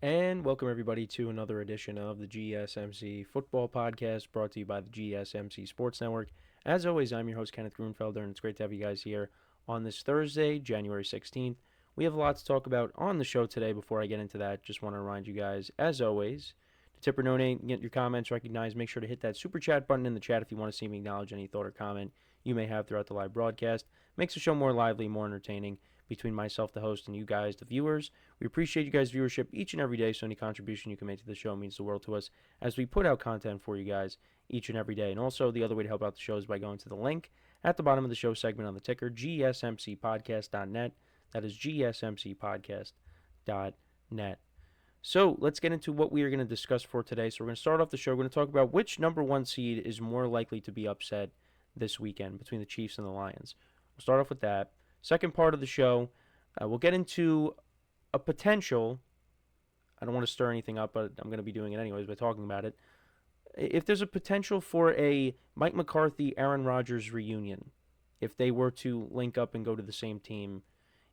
And welcome everybody to another edition of the GSMC Football Podcast brought to you by the GSMC Sports Network. As always, I'm your host Kenneth Grunfelder, and it's great to have you guys here on this Thursday, January 16th. We have a lot to talk about on the show today. Before I get into that, just want to remind you guys, as always, to tip or donate and get your comments recognized. Make sure to hit that super chat button in the chat if you want to see me acknowledge any thought or comment you may have throughout the live broadcast. Makes the show more lively, more entertaining between myself, the host, and you guys, the viewers. We appreciate you guys' viewership each and every day, so any contribution you can make to the show means the world to us as we put out content for you guys each and every day. And also, the other way to help out the show is by going to the link at the bottom of the show segment on the ticker, GSMCPodcast.net. That is GSMCPodcast.net. So let's get into what we are going to discuss for today. So we're going to start off the show. We're going to talk about which number one seed is more likely to be upset this weekend between the Chiefs and the Lions. We'll start off with that. Second part of the show, we'll get into a potential, I don't want to stir anything up, but I'm going to be doing it anyways by talking about it. If there's a potential for a Mike McCarthy, Aaron Rodgers reunion, if they were to link up and go to the same team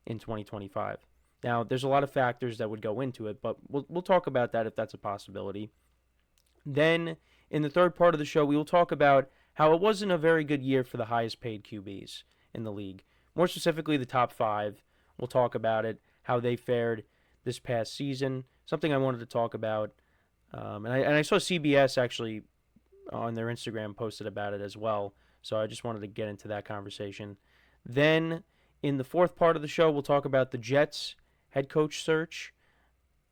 in 2025. Now, there's a lot of factors that would go into it, but we'll talk about that if that's a possibility. Then, in the third part of the show, we will talk about how it wasn't a very good year for the highest paid QBs in the league. More specifically, the top five. We'll talk about it, how they fared this past season. Something I wanted to talk about. And I saw CBS actually on their Instagram posted about it as well. So I just wanted to get into that conversation. Then, in the fourth part of the show, we'll talk about the Jets head coach search.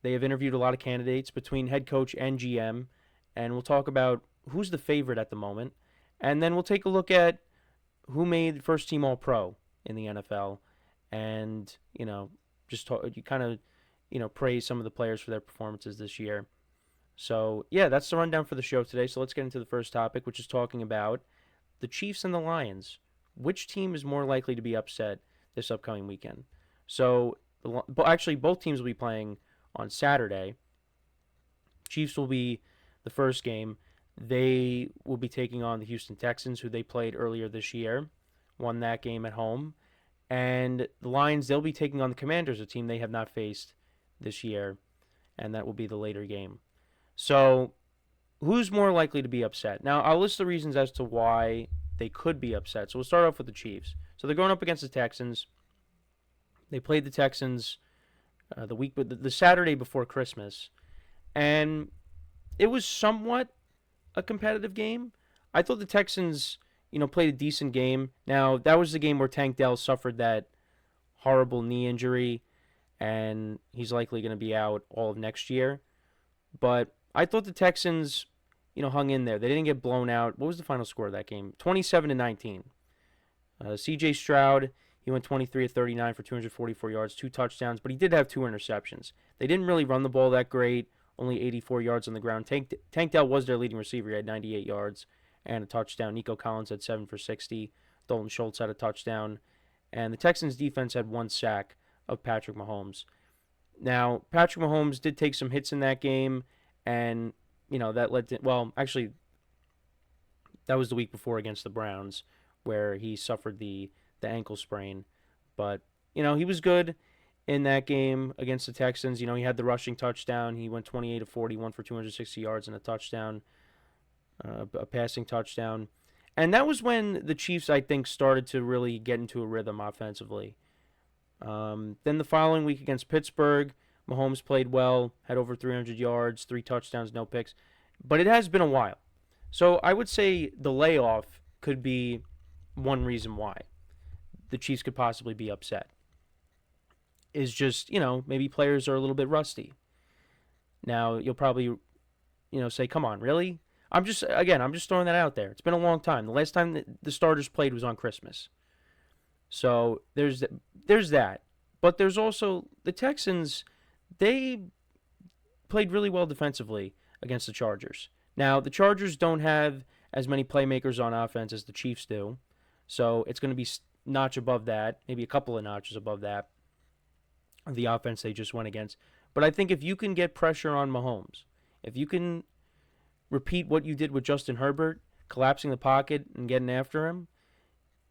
They have interviewed a lot of candidates between head coach and GM. And we'll talk about who's the favorite at the moment. And then we'll take a look at who made first team All-Pro in the NFL, and just praise some of the players for their performances this year. So yeah, that's the rundown for the show today. So let's get into the first topic, which is talking about the Chiefs and the Lions. Which team is more likely to be upset this upcoming weekend? So actually, both teams will be playing on Saturday. Chiefs will be the first game. They will be taking on the Houston Texans, who they played earlier this year. Won that game at home. And the Lions, they'll be taking on the Commanders, a team they have not faced this year, and that will be the later game. So, who's more likely to be upset? Now, I'll list the reasons as to why they could be upset. So, we'll start off with the Chiefs. So, they're going up against the Texans. They played the Texans the Saturday before Christmas, and it was somewhat a competitive game. I thought the Texans played a decent game. Now, that was the game where Tank Dell suffered that horrible knee injury, and he's likely going to be out all of next year. But I thought the Texans, hung in there. They didn't get blown out. What was the final score of that game? 27-19. C.J. Stroud, he went 23 of 39 for 244 yards, 2 touchdowns, but he did have 2 interceptions. They didn't really run the ball that great, only 84 yards on the ground. Tank Dell was their leading receiver. He had 98 yards and a touchdown. Nico Collins had 7 for 60. Dalton Schultz had a touchdown. And the Texans' defense had 1 sack of Patrick Mahomes. Now, Patrick Mahomes did take some hits in that game, and, that led to, actually, that was the week before against the Browns, where he suffered the ankle sprain. But, he was good in that game against the Texans. He had the rushing touchdown. He went 28 of 41 for 260 yards and a touchdown. A passing touchdown. And that was when the Chiefs, I think, started to really get into a rhythm offensively. Then the following week against Pittsburgh, Mahomes played well, had over 300 yards, 3 touchdowns, no picks. But it has been a while. So I would say the layoff could be one reason why the Chiefs could possibly be upset. Is just, maybe players are a little bit rusty. Now, you'll probably, say, come on, really? I'm just throwing that out there. It's been a long time. The last time that the starters played was on Christmas. So there's that. But there's also the Texans. They played really well defensively against the Chargers. Now, the Chargers don't have as many playmakers on offense as the Chiefs do. So it's going to be a notch above that, maybe a couple of notches above that, the offense they just went against. But I think if you can get pressure on Mahomes, if you can repeat what you did with Justin Herbert, collapsing the pocket and getting after him,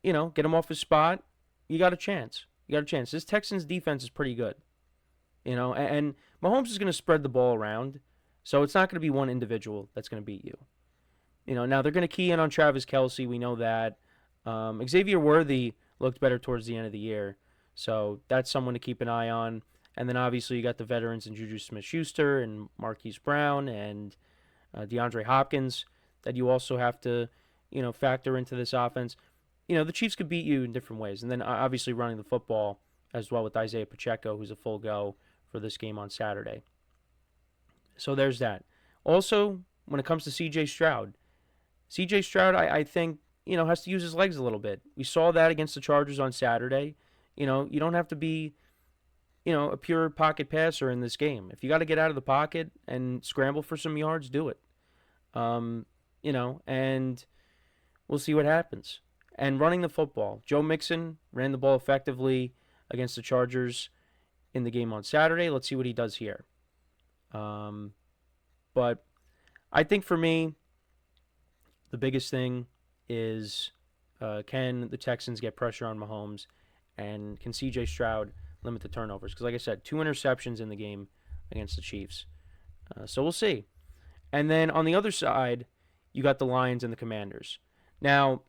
get him off his spot, you got a chance. This Texans defense is pretty good. And Mahomes is going to spread the ball around, so it's not going to be one individual that's going to beat you. Now they're going to key in on Travis Kelce. We know that. Xavier Worthy looked better towards the end of the year, so that's someone to keep an eye on. And then obviously you got the veterans in Juju Smith-Schuster and Marquise Brown and DeAndre Hopkins that you also have to, factor into this offense. The Chiefs could beat you in different ways, and then obviously running the football as well with Isaiah Pacheco, who's a full go for this game on Saturday. So there's that. Also, when it comes to C.J. Stroud, I think, has to use his legs a little bit. We saw that against the Chargers on Saturday. You don't have to be, a pure pocket passer in this game. If you got to get out of the pocket and scramble for some yards, do it. And we'll see what happens. And running the football, Joe Mixon ran the ball effectively against the Chargers in the game on Saturday. Let's see what he does here. But I think for me, the biggest thing is can the Texans get pressure on Mahomes, and can C.J. Stroud limit the turnovers? Because like I said, 2 interceptions in the game against the Chiefs. So we'll see. And then on the other side, you got the Lions and the Commanders. Now,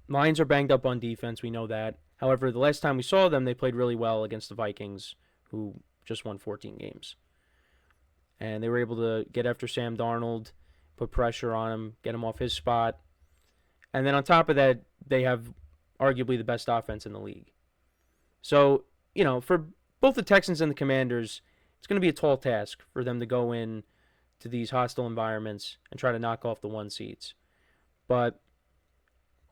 Lions are banged up on defense. We know that. However, the last time we saw them, they played really well against the Vikings, who just won 14 games. And they were able to get after Sam Darnold, put pressure on him, get him off his spot. And then on top of that, they have arguably the best offense in the league. So, for both the Texans and the Commanders, it's going to be a tall task for them to go in to these hostile environments and try to knock off the 1 seeds. But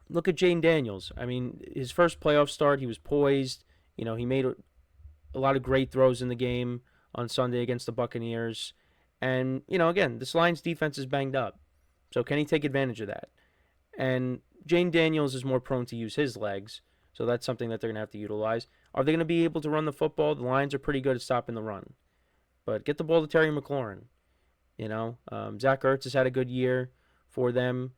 look at Jayden Daniels. I mean, his first playoff start, he was poised. He made a lot of great throws in the game on Sunday against the Buccaneers. And, again, this Lions defense is banged up. So can he take advantage of that? And Jayden Daniels is more prone to use his legs, so that's something that they're going to have to utilize. Are they going to be able to run the football? The Lions are pretty good at stopping the run. But get the ball to Terry McLaurin. Zach Ertz has had a good year for them.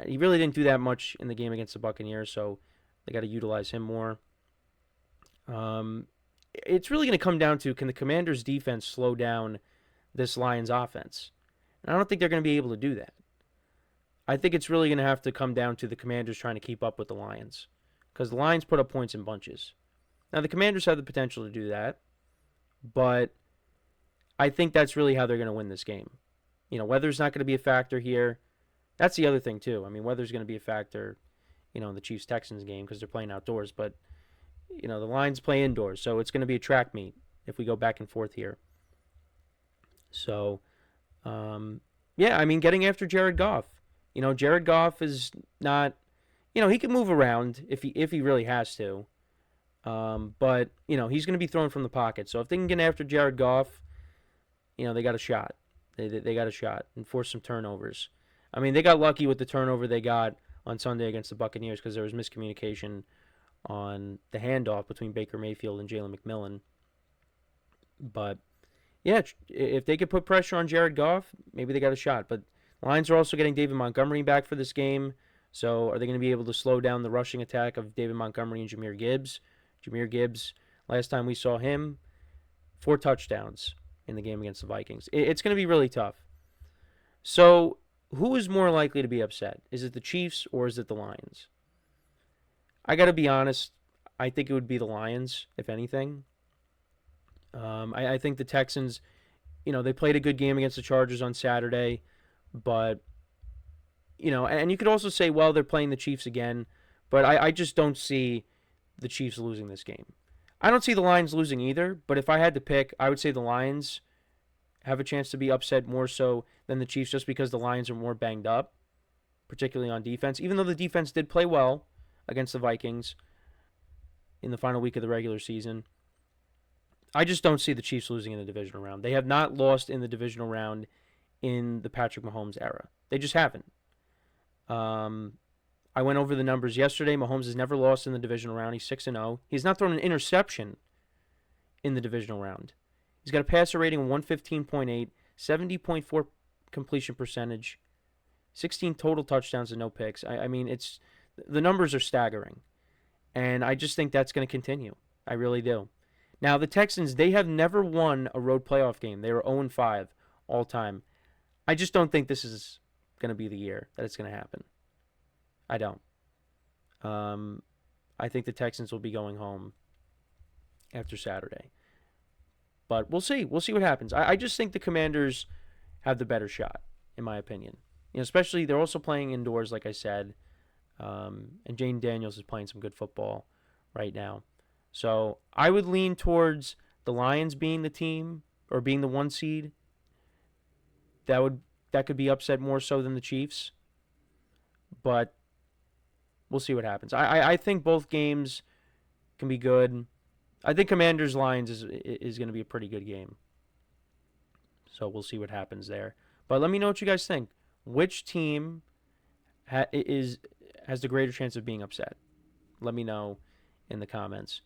He really didn't do that much in the game against the Buccaneers, so they got to utilize him more. It's really going to come down to, can the Commanders' defense slow down this Lions offense? And I don't think they're going to be able to do that. I think it's really going to have to come down to the Commanders trying to keep up with the Lions, because the Lions put up points in bunches. Now, the Commanders have the potential to do that, but I think that's really how they're going to win this game. Weather's not going to be a factor here. That's the other thing, too. I mean, weather's going to be a factor, in the Chiefs-Texans game because they're playing outdoors, but, the Lions play indoors, so it's going to be a track meet if we go back and forth here. So, getting after Jared Goff. Jared Goff is not, he can move around if he really has to. But, he's going to be thrown from the pocket. So if they can get after Jared Goff, they got a shot. They got a shot and force some turnovers. I mean, they got lucky with the turnover they got on Sunday against the Buccaneers because there was miscommunication on the handoff between Baker Mayfield and Jalen McMillan. But, yeah, if they could put pressure on Jared Goff, maybe they got a shot. But Lions are also getting David Montgomery back for this game. So are they going to be able to slow down the rushing attack of David Montgomery and Jahmyr Gibbs? Jahmyr Gibbs, last time we saw him, 4 touchdowns in the game against the Vikings. It's going to be really tough. So who is more likely to be upset? Is it the Chiefs or is it the Lions? I got to be honest. I think it would be the Lions, if anything. I think the Texans, they played a good game against the Chargers on Saturday. But, and you could also say, well, they're playing the Chiefs again. But I just don't see the Chiefs losing this game. I don't see the Lions losing either. But if I had to pick, I would say the Lions have a chance to be upset more so than the Chiefs just because the Lions are more banged up, particularly on defense. Even though the defense did play well against the Vikings in the final week of the regular season, I just don't see the Chiefs losing in the divisional round. They have not lost in the divisional round in the Patrick Mahomes era. They just haven't. I went over the numbers yesterday. Mahomes has never lost in the divisional round. He's 6-0. He's not thrown an interception in the divisional round. He's got a passer rating of 115.8, 70.4 completion percentage, 16 total touchdowns and no picks. I mean, the numbers are staggering. And I just think that's going to continue. I really do. Now, the Texans, they have never won a road playoff game. They were 0-5 all time. I just don't think this is going to be the year that it's going to happen. I don't. Um, I think the Texans will be going home after Saturday. But we'll see. We'll see what happens. I just think the Commanders have the better shot, in my opinion. Especially they're also playing indoors, like I said. And Jane Daniels is playing some good football right now. So I would lean towards the Lions being the team or being the 1 seed. That could be upset more so than the Chiefs. But we'll see what happens. I think both games can be good. I think Commanders Lions is going to be a pretty good game. So we'll see what happens there. But let me know what you guys think. Which team has the greater chance of being upset? Let me know in the comments.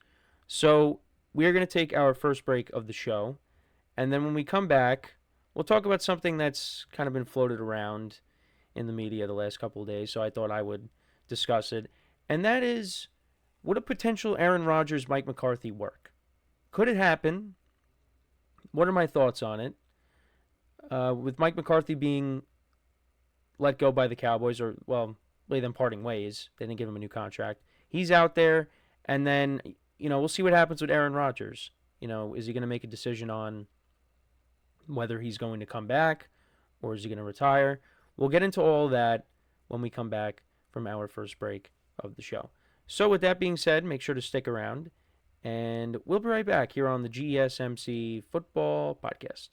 So we are going to take our first break of the show. And then when we come back, we'll talk about something that's kind of been floated around in the media the last couple of days. So I thought I would discuss it. And that is, would a potential Aaron Rodgers, Mike McCarthy work? Could it happen? What are my thoughts on it? With Mike McCarthy being let go by the Cowboys, or, well, really them parting ways. They didn't give him a new contract. He's out there, and then, we'll see what happens with Aaron Rodgers. Is he going to make a decision on whether he's going to come back or is he going to retire? We'll get into all that when we come back from our first break of the show. So with that being said, make sure to stick around, and we'll be right back here on the GSMC Football Podcast.